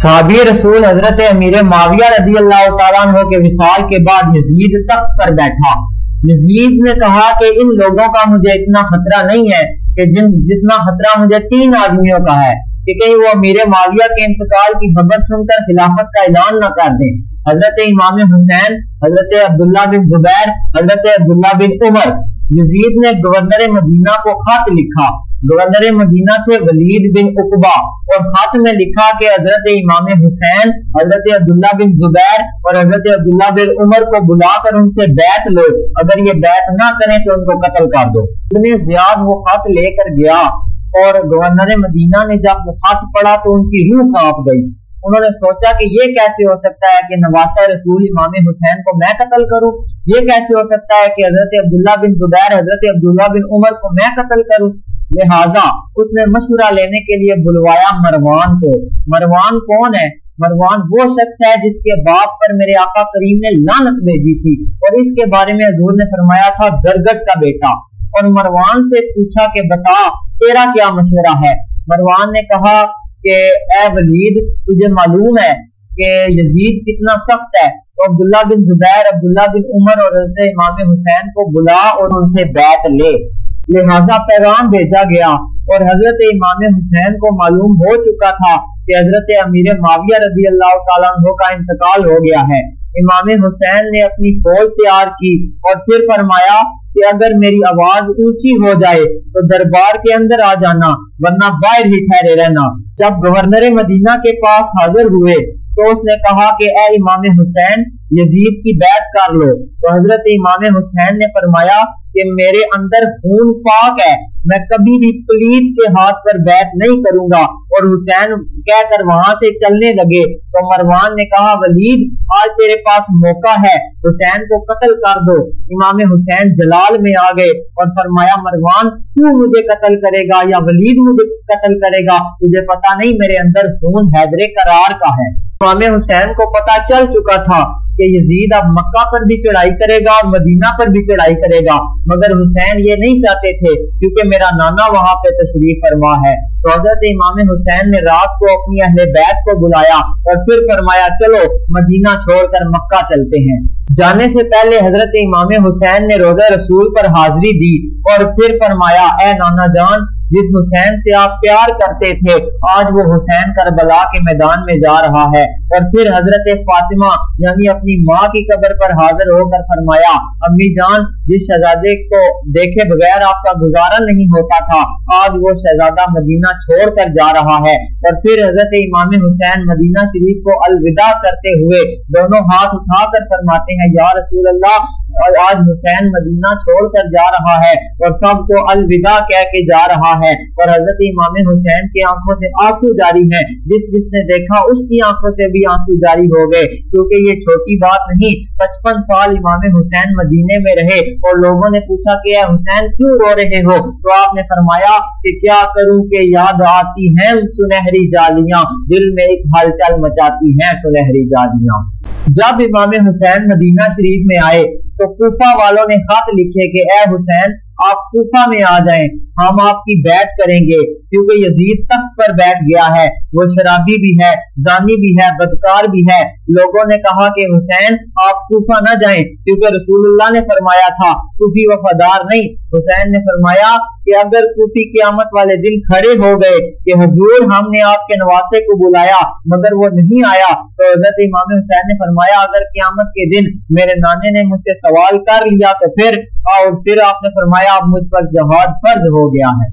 साहबी रसूल हजरत अमीर माविया रदी अल्लाह तआला अन्हु के विसाल के बाद यजीद तख्त पर बैठा। यजीद ने कहा कि इन लोगों का मुझे इतना खतरा नहीं है कि जितना खतरा मुझे 3 आदमियों का है कि कहीं वो अमीर माविया के इंतकाल की खबर सुनकर खिलाफत का ऐलान न कर दें। हजरत इमाम हुसैन, हजरत अब्दुल्ला बिन जुबैर, हजरत अब्दुल्ला बिन उमर। यजीद ने गवर्नर मदीना को खत लिखा। गवर्नर मदीना थे वलीद बिन उकबा, और खत में लिखा कि हजरत इमाम हुसैन, हजरत अब्दुल्ला बिन जुबैर और हजरत अब्दुल्ला बिन उमर को बुलाकर उनसे बैत लो, अगर ये बैत ना करें तो उनको कत्ल कर दो। इब्ने ज़ियाद वो खत लेकर गया और गवर्नर मदीना ने जब वो खत पढ़ा तो उनकी रूह कांप गई। उन्होंने सोचा कि ये कैसे हो सकता है कि नवासा रसूल इमाम हुसैन को मैं कत्ल करूं, ये कैसे हो सकता है कि हजरत अब्दुल्ला बिन जुबैर, हजरत अब्दुल्ला बिन उमर को मैं कत्ल करूं। लिहाजा उसने मशवरा लेने के लिए बुलवाया मरवान को। मरवान कौन है? मरवान वो शख्स है जिसके बाप पर मेरे आका करीम ने लानत भेजी थी, और इसके बारे में हुजूर ने फरमाया था दरगट का बेटा। और मरवान से पूछा कि बता तेरा क्या मशवरा है। मरवान ने कहा कि ए वलीद, तुझे मालूम है कि यजीद कितना सख्त है, तो अब्दुल्ला बिन जुबैर, अब्दुल्ला बिन उमर और हज़रत इमाम हुसैन को बुला और उनसे बैत ले। लिहाजा पैगाम भेजा गया और हजरत इमाम हुसैन को मालूम हो चुका था कि हजरत अमीर माविया रज़ी अल्लाह तआला अन्हु का इंतकाल हो गया है। इमाम हुसैन ने अपनी फौज तैयार की और फिर फरमाया कि अगर मेरी आवाज ऊंची हो जाए तो दरबार के अंदर आ जाना, वरना बाहर ही ठहरे रहना। जब गवर्नर मदीना के पास हाजिर हुए तो उसने कहा कि ए इमाम हुसैन, यजीद की बैत कर लो। तो हजरत इमाम हुसैन ने फरमाया कि मेरे अंदर खून पाक है, मैं कभी भी प्लीत के हाथ पर बैत नहीं करूंगा। और हुसैन कहकर वहां से चलने लगे तो मरवान ने कहा वलीद, आज तेरे पास मौका है, हुसैन को कत्ल कर दो। इमाम हुसैन जलाल में आ गए और फरमाया मरवान, तू मुझे कत्ल करेगा या वलीद मुझे कत्ल करेगा? तुझे पता नहीं मेरे अंदर खून हैदरे करार का है। इमाम हुसैन को पता चल चुका था कि यजीद अब मक्का पर भी चढ़ाई करेगा और मदीना पर भी चढ़ाई करेगा, मगर हुसैन ये नहीं चाहते थे क्योंकि मेरा नाना वहां पे तशरीफ फरमा है। तो हजरत इमाम हुसैन ने रात को अपनी अहले बैत को बुलाया और फिर फरमाया चलो मदीना छोड़कर मक्का चलते हैं। जाने से पहले हजरत इमाम हुसैन ने रोज़े रसूल पर हाजिरी दी और फिर फरमाया ए नाना जान, जिस हुसैन से आप प्यार करते थे आज वो हुसैन करबला के मैदान में जा रहा है। और फिर हजरत फातिमा यानी अपनी माँ की कब्र पर हाजिर होकर फरमाया अम्मी जान, जिस शहजादे को देखे बगैर आपका गुजारा नहीं होता था आज वो शहजादा मदीना छोड़कर जा रहा है। और फिर हजरत इमाम हुसैन मदीना शरीफ को अलविदा करते हुए दोनों हाथ उठाकर फरमाते हैं या रसूल अल्लाह, और आज हुसैन मदीना छोड़कर जा रहा है और सबको अलविदा कह के जा रहा है। और हजरत इमाम हुसैन की आंखों से आंसू जारी है, जिसने देखा उसकी आंखों से भी आंसू जारी हो गए, क्योंकि ये छोटी बात नहीं। 55 साल इमाम हुसैन मदीने में रहे और लोगों ने पूछा कि हुसैन क्यों रो रहे हो? तो आपने फरमाया कि क्या करूं कि याद आती हैं सुनहरी जालियां, दिल में एक हलचल मचाती हैं सुनहरी जालियां। जब इमाम हुसैन मदीना शरीफ में आए तो कूफा वालों ने खत लिखे कि ए हुसैन, आप कूफा में आ जाएं, हम आपकी बैत करेंगे, क्योंकि यजीद तख्त पर बैठ गया है, वो शराबी भी है, जानी भी है, बदकार भी है। लोगों ने कहा कि हुसैन आप कूफा न जाएं, क्योंकि रसूलुल्लाह ने फरमाया था कूफी वफादार नहीं। हुसैन ने फरमाया कि अगर कूफी क़यामत वाले दिन खड़े हो गए कि हुजूर हमने आपके नवासे को बुलाया मगर वो नहीं आया, तो हजरत इमाम हुसैन ने फरमाया अगर क़यामत के दिन मेरे नाने ने मुझसे सवाल कर लिया तो फिर, और फिर आपने फरमाया अब मुझ पर जिहाद फर्ज हो गया है।